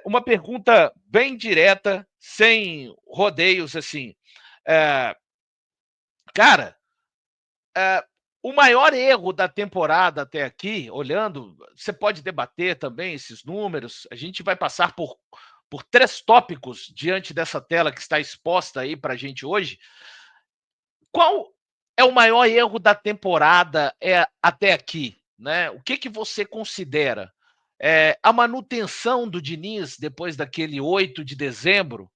Uma pergunta bem direta, sem rodeios, assim. É, cara, é, o maior erro da temporada até aqui, olhando, você pode debater também esses números. A gente vai passar por 3 tópicos diante dessa tela que está exposta aí para a gente hoje. Qual é o maior erro da temporada até aqui? Né? O que você considera? A manutenção do Diniz depois daquele 8 de dezembro,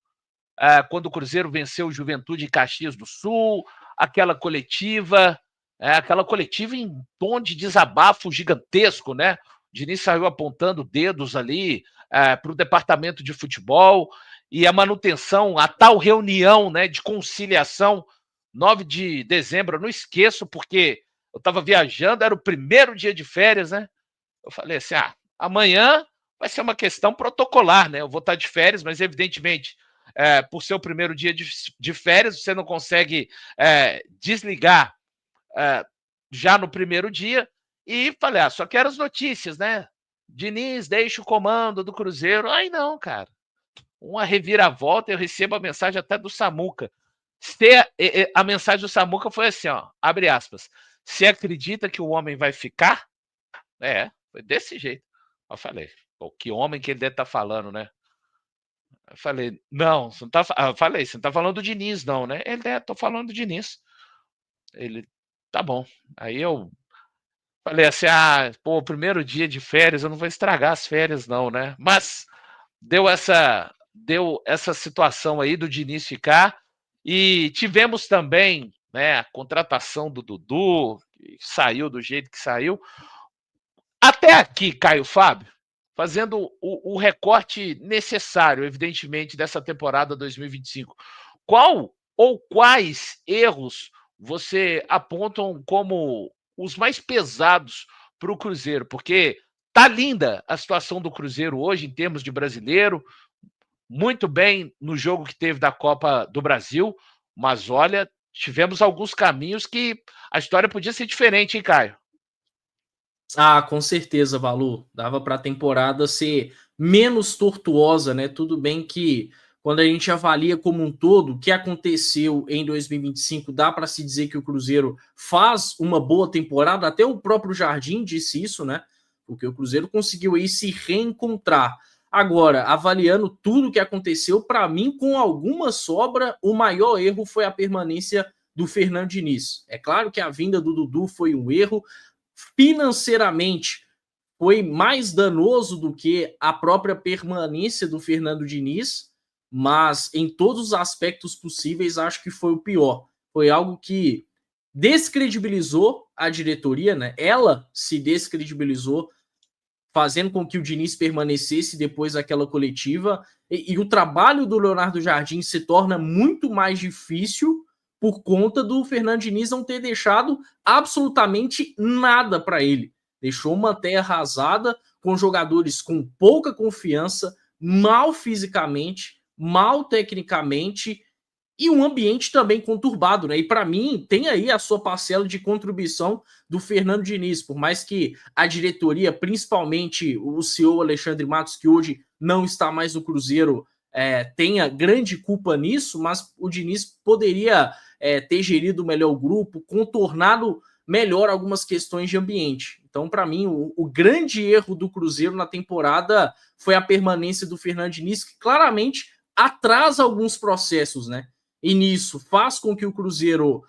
quando o Cruzeiro venceu o Juventude em Caxias do Sul, aquela coletiva em tom de desabafo gigantesco, né? O Diniz saiu apontando dedos ali para o departamento de futebol e a manutenção, a tal reunião, né, de conciliação, 9 de dezembro, eu não esqueço, porque eu estava viajando, era o primeiro dia de férias, né? Eu falei assim: amanhã vai ser uma questão protocolar, né? Eu vou estar de férias, mas evidentemente, por ser o primeiro dia de férias, você não consegue desligar já no primeiro dia. E falei: só quero as notícias, né? Diniz deixa o comando do Cruzeiro. Aí não, cara. Uma reviravolta, eu recebo a mensagem até do Samuca. A mensagem do Samuca foi assim, ó, abre aspas: você acredita que o homem vai ficar? Foi desse jeito. Eu falei: pô, que homem que ele deve estar falando, né? Eu falei: não, você não tá. Eu falei: você não tá falando do Diniz, não, né? Ele tô falando do Diniz. Ele, tá bom. Aí eu falei assim: pô, primeiro dia de férias, eu não vou estragar as férias, não, né? Mas deu essa situação aí do Diniz ficar. E tivemos também, né, a contratação do Dudu, que saiu do jeito que saiu. Até aqui, Caio Fábio, fazendo o recorte necessário, evidentemente, dessa temporada 2025, qual ou quais erros você apontam como os mais pesados para o Cruzeiro? Porque tá linda a situação do Cruzeiro hoje em termos de brasileiro, muito bem no jogo que teve da Copa do Brasil, mas olha, tivemos alguns caminhos que a história podia ser diferente, hein, Caio? Com certeza, Valu. Dava para a temporada ser menos tortuosa, né? Tudo bem que quando a gente avalia como um todo o que aconteceu em 2025, dá para se dizer que o Cruzeiro faz uma boa temporada. Até o próprio Jardim disse isso, né? Porque o Cruzeiro conseguiu aí se reencontrar. Agora, avaliando tudo o que aconteceu, para mim, com alguma sobra, o maior erro foi a permanência do Fernando Diniz. É claro que a vinda do Dudu foi um erro, financeiramente foi mais danoso do que a própria permanência do Fernando Diniz, mas em todos os aspectos possíveis acho que foi o pior. Foi algo que descredibilizou a diretoria, né? Ela se descredibilizou, fazendo com que o Diniz permanecesse depois daquela coletiva, e o trabalho do Leonardo Jardim se torna muito mais difícil por conta do Fernando Diniz não ter deixado absolutamente nada para ele. Deixou uma terra arrasada, com jogadores com pouca confiança, mal fisicamente, mal tecnicamente, e um ambiente também conturbado, né? E para mim tem aí a sua parcela de contribuição do Fernando Diniz, por mais que a diretoria, principalmente o CEO Alexandre Matos, que hoje não está mais no Cruzeiro, tenha grande culpa nisso, mas o Diniz poderia ter gerido melhor o grupo, contornado melhor algumas questões de ambiente. Então, para mim, o grande erro do Cruzeiro na temporada foi a permanência do Fernando Diniz, que claramente atrasa alguns processos, né? E nisso faz com que o Cruzeiro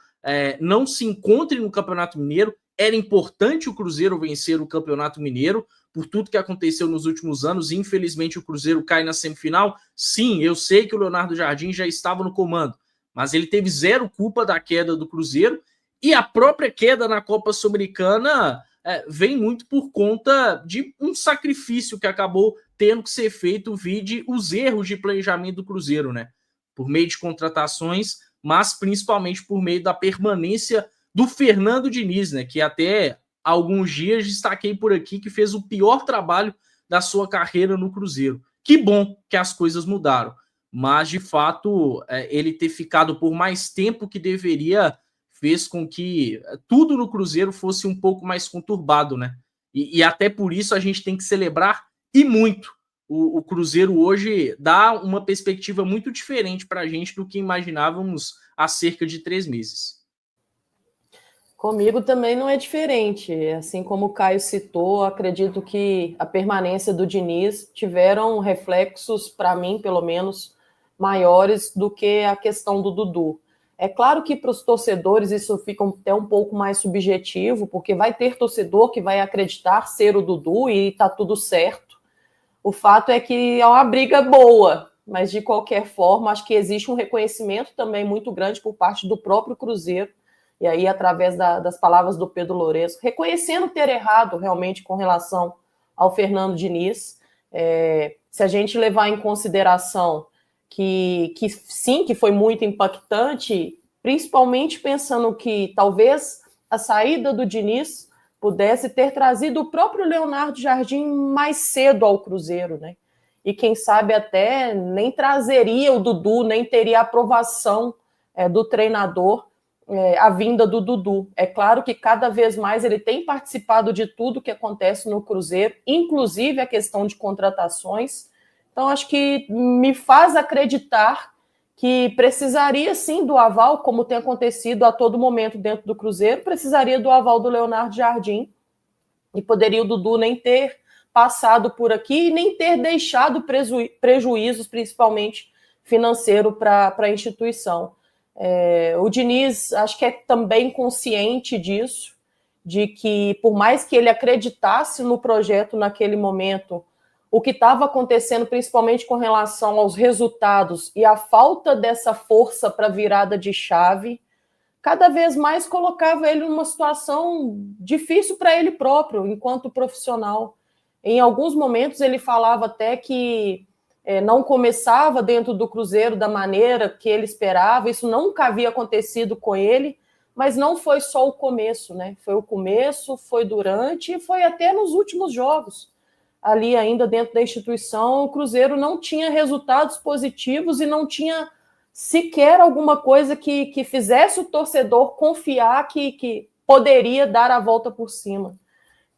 não se encontre no Campeonato Mineiro. Era importante o Cruzeiro vencer o Campeonato Mineiro por tudo que aconteceu nos últimos anos. Infelizmente o Cruzeiro cai na semifinal. Sim, eu sei que o Leonardo Jardim já estava no comando, mas ele teve zero culpa da queda do Cruzeiro, e a própria queda na Copa Sul-Americana vem muito por conta de um sacrifício que acabou tendo que ser feito, vide os erros de planejamento do Cruzeiro, né? Por meio de contratações, mas principalmente por meio da permanência do Fernando Diniz, né? Que até alguns dias destaquei por aqui que fez o pior trabalho da sua carreira no Cruzeiro. Que bom que as coisas mudaram, mas de fato ele ter ficado por mais tempo que deveria fez com que tudo no Cruzeiro fosse um pouco mais conturbado, né? E até por isso a gente tem que celebrar e muito o Cruzeiro hoje dá uma perspectiva muito diferente para a gente do que imaginávamos há cerca de 3 meses. Comigo também não é diferente. Assim como o Caio citou, acredito que a permanência do Diniz tiveram reflexos, para mim, pelo menos, maiores do que a questão do Dudu. É claro que para os torcedores isso fica até um pouco mais subjetivo, porque vai ter torcedor que vai acreditar ser o Dudu e está tudo certo. O fato é que é uma briga boa, mas de qualquer forma, acho que existe um reconhecimento também muito grande por parte do próprio Cruzeiro, e aí através das palavras do Pedro Lourenço, reconhecendo ter errado realmente com relação ao Fernando Diniz. Se a gente levar em consideração que sim, que foi muito impactante, principalmente pensando que talvez a saída do Diniz pudesse ter trazido o próprio Leonardo Jardim mais cedo ao Cruzeiro, né? E quem sabe até nem trazeria o Dudu, nem teria aprovação do treinador a vinda do Dudu. É claro que cada vez mais ele tem participado de tudo que acontece no Cruzeiro, inclusive a questão de contratações. Então, acho que me faz acreditar que precisaria sim do aval, como tem acontecido a todo momento dentro do Cruzeiro, precisaria do aval do Leonardo Jardim, e poderia o Dudu nem ter passado por aqui e nem ter deixado prejuízos, principalmente financeiro, para a instituição. O Diniz, acho que é também consciente disso, de que por mais que ele acreditasse no projeto naquele momento, o que estava acontecendo, principalmente com relação aos resultados e a falta dessa força para virada de chave, cada vez mais colocava ele numa situação difícil para ele próprio, enquanto profissional. Em alguns momentos ele falava até que não começava dentro do Cruzeiro da maneira que ele esperava, isso nunca havia acontecido com ele, mas não foi só o começo, né? Foi o começo, foi durante e foi até nos últimos jogos. Ali ainda dentro da instituição, o Cruzeiro não tinha resultados positivos e não tinha sequer alguma coisa que fizesse o torcedor confiar que poderia dar a volta por cima.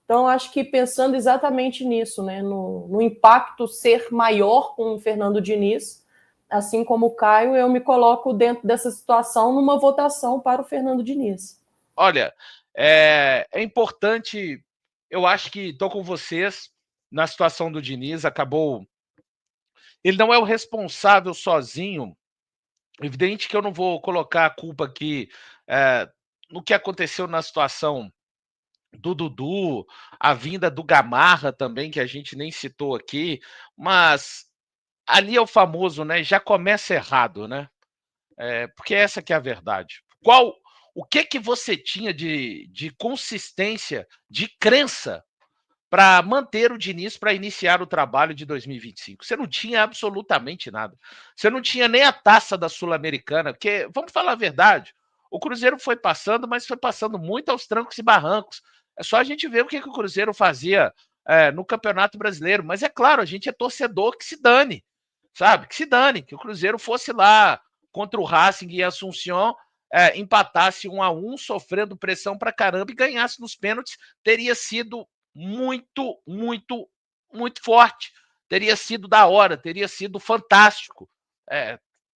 Então, acho que pensando exatamente nisso, né, no impacto ser maior com o Fernando Diniz, assim como o Caio, eu me coloco dentro dessa situação numa votação para o Fernando Diniz. Olha, é importante, eu acho que estou com vocês na situação do Diniz, acabou... Ele não é o responsável sozinho. Evidente que eu não vou colocar a culpa aqui no que aconteceu na situação do Dudu, a vinda do Gamarra também, que a gente nem citou aqui, mas ali é o famoso, né? Já começa errado, né? Porque essa que é a verdade. O que você tinha de consistência, de crença para manter o Diniz para iniciar o trabalho de 2025? Você não tinha absolutamente nada. Você não tinha nem a taça da Sul-Americana, porque, vamos falar a verdade, o Cruzeiro foi passando, mas foi passando muito aos trancos e barrancos. É só a gente ver o que o Cruzeiro fazia no Campeonato Brasileiro. Mas é claro, a gente é torcedor, que se dane, sabe? Que se dane, que o Cruzeiro fosse lá contra o Racing e Assunção, empatasse 1-1, sofrendo pressão pra caramba e ganhasse nos pênaltis, teria sido muito, muito, muito forte. Teria sido da hora, teria sido fantástico.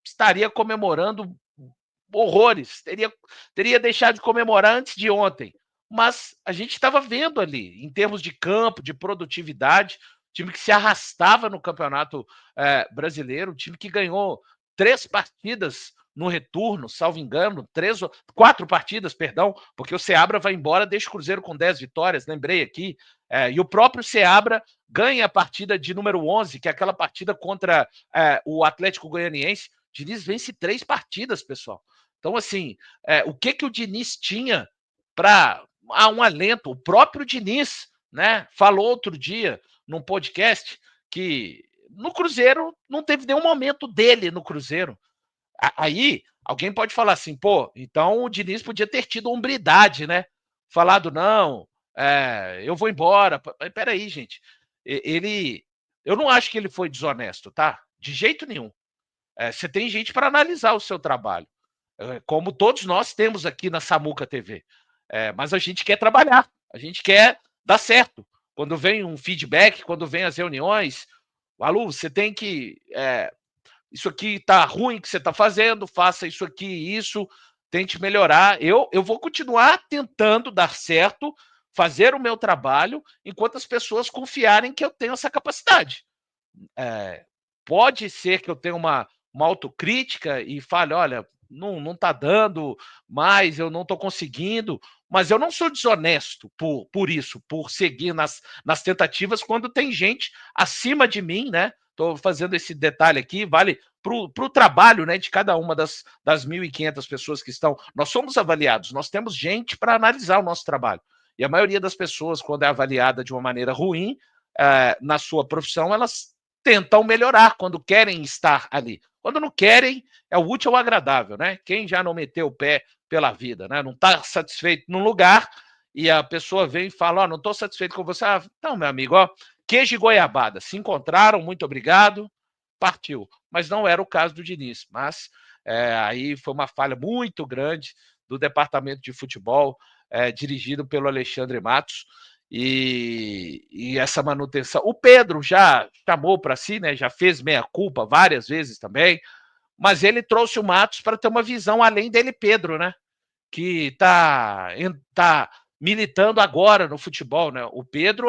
Estaria comemorando horrores, teria deixado de comemorar antes de ontem. Mas a gente estava vendo ali, em termos de campo, de produtividade, time que se arrastava no Campeonato Brasileiro, time que ganhou 3 partidas no retorno, salvo engano, 4 partidas, perdão, porque o Seabra vai embora, deixa o Cruzeiro com 10 vitórias, lembrei aqui, e o próprio Seabra ganha a partida de número 11, que é aquela partida contra o Atlético Goianiense. Diniz vence 3 partidas, pessoal. Então, assim, o que o Diniz tinha para um alento? O próprio Diniz, né, falou outro dia num podcast que no Cruzeiro não teve nenhum momento dele no Cruzeiro. Aí alguém pode falar assim, pô, então o Diniz podia ter tido hombridade, né? Falado, não, eu vou embora. Peraí, gente. Eu não acho que ele foi desonesto, tá? De jeito nenhum. Você tem gente para analisar o seu trabalho, como todos nós temos aqui na Samuca TV. Mas a gente quer trabalhar, a gente quer dar certo. Quando vem um feedback, quando vem as reuniões, Valu, você tem que... isso aqui tá ruim que você está fazendo, faça isso aqui, isso, tente melhorar. Eu vou continuar tentando dar certo, fazer o meu trabalho, enquanto as pessoas confiarem que eu tenho essa capacidade. Pode ser que eu tenha uma autocrítica e fale, olha, não está dando mais, eu não estou conseguindo, mas eu não sou desonesto por isso, por seguir nas tentativas quando tem gente acima de mim, né? Estou fazendo esse detalhe aqui, vale para o trabalho, né, de cada uma das 1.500 pessoas que estão. Nós somos avaliados, nós temos gente para analisar o nosso trabalho. E a maioria das pessoas, quando é avaliada de uma maneira ruim, na sua profissão, elas tentam melhorar quando querem estar ali. Quando não querem, é o útil ao agradável, né? Quem já não meteu o pé pela vida, né? Não está satisfeito num lugar e a pessoa vem e fala, não estou satisfeito com você. Então, meu amigo, queijo e goiabada, se encontraram, muito obrigado, partiu. Mas não era o caso do Diniz. Mas aí foi uma falha muito grande do departamento de futebol, dirigido pelo Alexandre Matos, e essa manutenção. O Pedro já chamou para si, né? Já fez meia-culpa várias vezes também, mas ele trouxe o Matos para ter uma visão além dele, Pedro, né? Que tá militando agora no futebol, né? O Pedro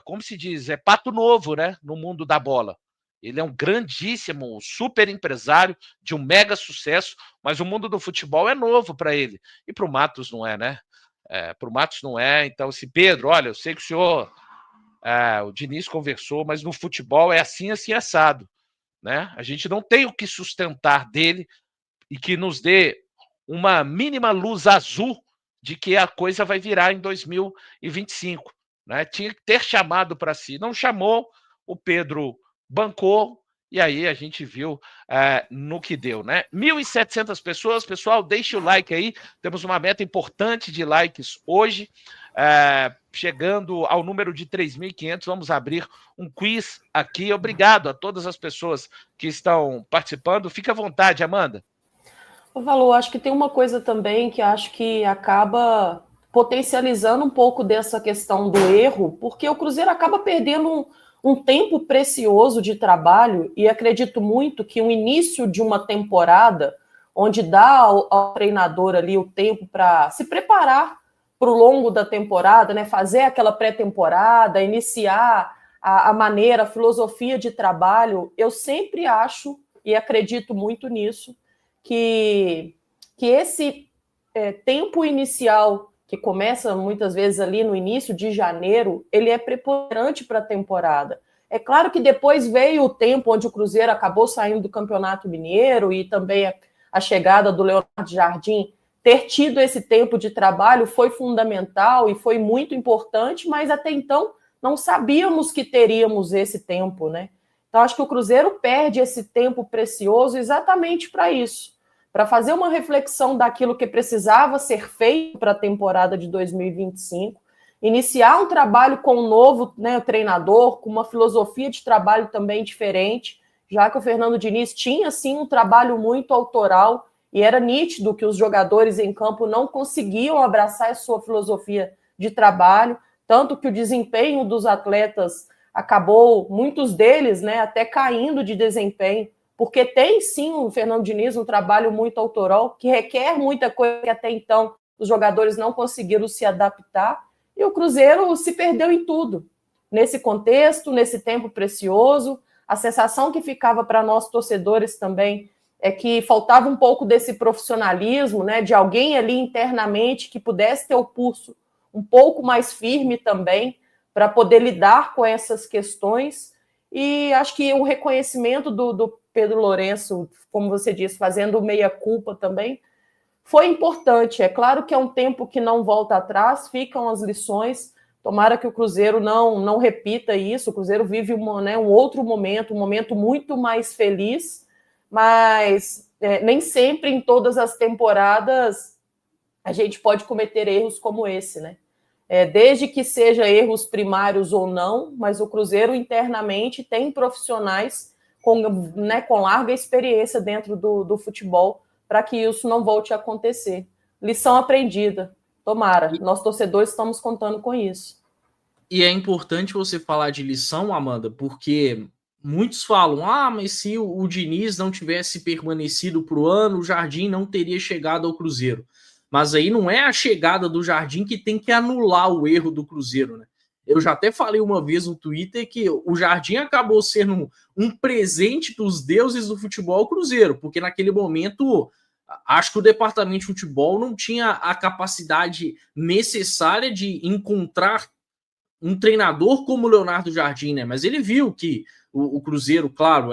como se diz, pato novo, né? No mundo da bola. Ele é um grandíssimo, super empresário de um mega sucesso, mas o mundo do futebol é novo para ele. E para o Matos não é, né? Para o Matos não é. Então, se Pedro, olha, eu sei que o senhor, o Diniz conversou, mas no futebol é assim, assim, assado, né? A gente não tem o que sustentar dele e que nos dê uma mínima luz azul de que a coisa vai virar em 2025, né? Tinha que ter chamado para si, não chamou, o Pedro bancou, e aí a gente viu no que deu, né? 1.700 pessoas, pessoal, deixe o like aí, temos uma meta importante de likes hoje, chegando ao número de 3.500, vamos abrir um quiz aqui. Obrigado a todas as pessoas que estão participando, fique à vontade, Amanda. Valor, acho que tem uma coisa também que acho que acaba potencializando um pouco dessa questão do erro, porque o Cruzeiro acaba perdendo um tempo precioso de trabalho, e acredito muito que o início de uma temporada, onde dá ao treinador ali o tempo para se preparar para o longo da temporada, né, fazer aquela pré-temporada, iniciar a maneira, a filosofia de trabalho, eu sempre acho e acredito muito nisso, que esse tempo inicial, que começa muitas vezes ali no início de janeiro, ele é preponderante para a temporada. É claro que depois veio o tempo onde o Cruzeiro acabou saindo do Campeonato Mineiro e também a chegada do Leonardo Jardim. Ter tido esse tempo de trabalho foi fundamental e foi muito importante, mas até então não sabíamos que teríamos esse tempo, né? Então acho que o Cruzeiro perde esse tempo precioso exatamente para isso, para fazer uma reflexão daquilo que precisava ser feito para a temporada de 2025, iniciar um trabalho com um novo, né, treinador, com uma filosofia de trabalho também diferente, já que o Fernando Diniz tinha, sim, um trabalho muito autoral, e era nítido que os jogadores em campo não conseguiam abraçar a sua filosofia de trabalho, tanto que o desempenho dos atletas acabou, muitos deles, né, até caindo de desempenho, porque tem sim o Fernando Diniz um trabalho muito autoral, que requer muita coisa que até então os jogadores não conseguiram se adaptar, e o Cruzeiro se perdeu em tudo. Nesse contexto, nesse tempo precioso, a sensação que ficava para nós torcedores também é que faltava um pouco desse profissionalismo, né, de alguém ali internamente que pudesse ter o pulso um pouco mais firme também para poder lidar com essas questões. E acho que o reconhecimento do Pedro Lourenço, como você disse, fazendo meia-culpa também, foi importante. É claro que é um tempo que não volta atrás, ficam as lições. Tomara que o Cruzeiro não repita isso. O Cruzeiro vive um outro momento, um momento muito mais feliz, mas nem sempre em todas as temporadas a gente pode cometer erros como esse, né? Desde que seja erros primários ou não, mas o Cruzeiro internamente tem profissionais com larga experiência dentro do futebol para que isso não volte a acontecer. Lição aprendida. Tomara. Nós, torcedores, estamos contando com isso. E é importante você falar de lição, Amanda, porque muitos falam, mas se o Diniz não tivesse permanecido para o ano, o Jardim não teria chegado ao Cruzeiro. Mas aí não é a chegada do Jardim que tem que anular o erro do Cruzeiro, né? Eu já até falei uma vez no Twitter que o Jardim acabou sendo um presente dos deuses do futebol ao Cruzeiro, porque naquele momento acho que o departamento de futebol não tinha a capacidade necessária de encontrar um treinador como o Leonardo Jardim, né? Mas ele viu que o Cruzeiro, claro,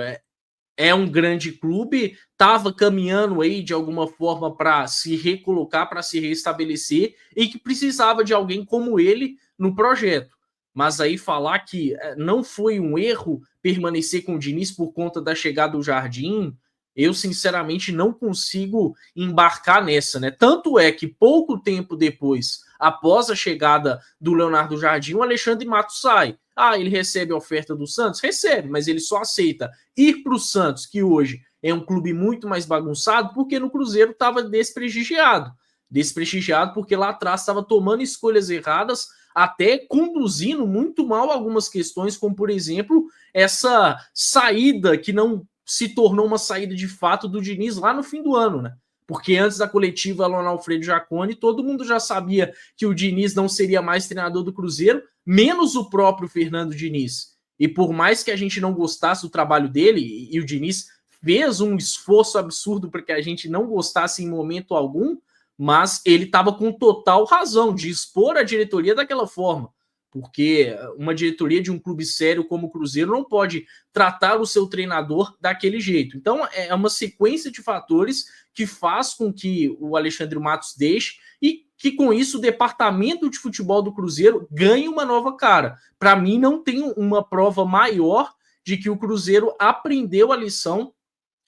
é um grande clube, estava caminhando aí de alguma forma para se recolocar, para se restabelecer, e que precisava de alguém como ele no projeto. Mas aí falar que não foi um erro permanecer com o Diniz por conta da chegada do Jardim, eu sinceramente não consigo embarcar nessa, né? Tanto é que pouco tempo depois, após a chegada do Leonardo Jardim, o Alexandre Matos sai. Ele recebe a oferta do Santos? Recebe, mas ele só aceita ir para o Santos, que hoje é um clube muito mais bagunçado, porque no Cruzeiro estava desprestigiado. Desprestigiado porque lá atrás estava tomando escolhas erradas, até conduzindo muito mal algumas questões, como, por exemplo, essa saída que não se tornou uma saída de fato do Diniz lá no fim do ano, né? Porque antes da coletiva lá no Alfredo Jaconi, todo mundo já sabia que o Diniz não seria mais treinador do Cruzeiro, menos o próprio Fernando Diniz. E por mais que a gente não gostasse do trabalho dele, e o Diniz fez um esforço absurdo para que a gente não gostasse em momento algum, mas ele estava com total razão de expor a diretoria daquela forma. Porque uma diretoria de um clube sério como o Cruzeiro não pode tratar o seu treinador daquele jeito. Então, é uma sequência de fatores que faz com que o Alexandre Matos deixe e que, com isso, o departamento de futebol do Cruzeiro ganhe uma nova cara. Para mim, não tem uma prova maior de que o Cruzeiro aprendeu a lição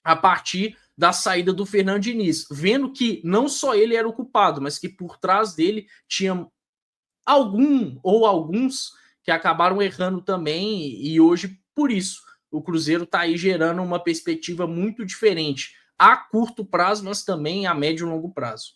a partir da saída do Fernando Diniz, vendo que não só ele era o culpado, mas que por trás dele tinha alguns que acabaram errando também, e hoje, por isso, o Cruzeiro está aí gerando uma perspectiva muito diferente a curto prazo, mas também a médio e longo prazo.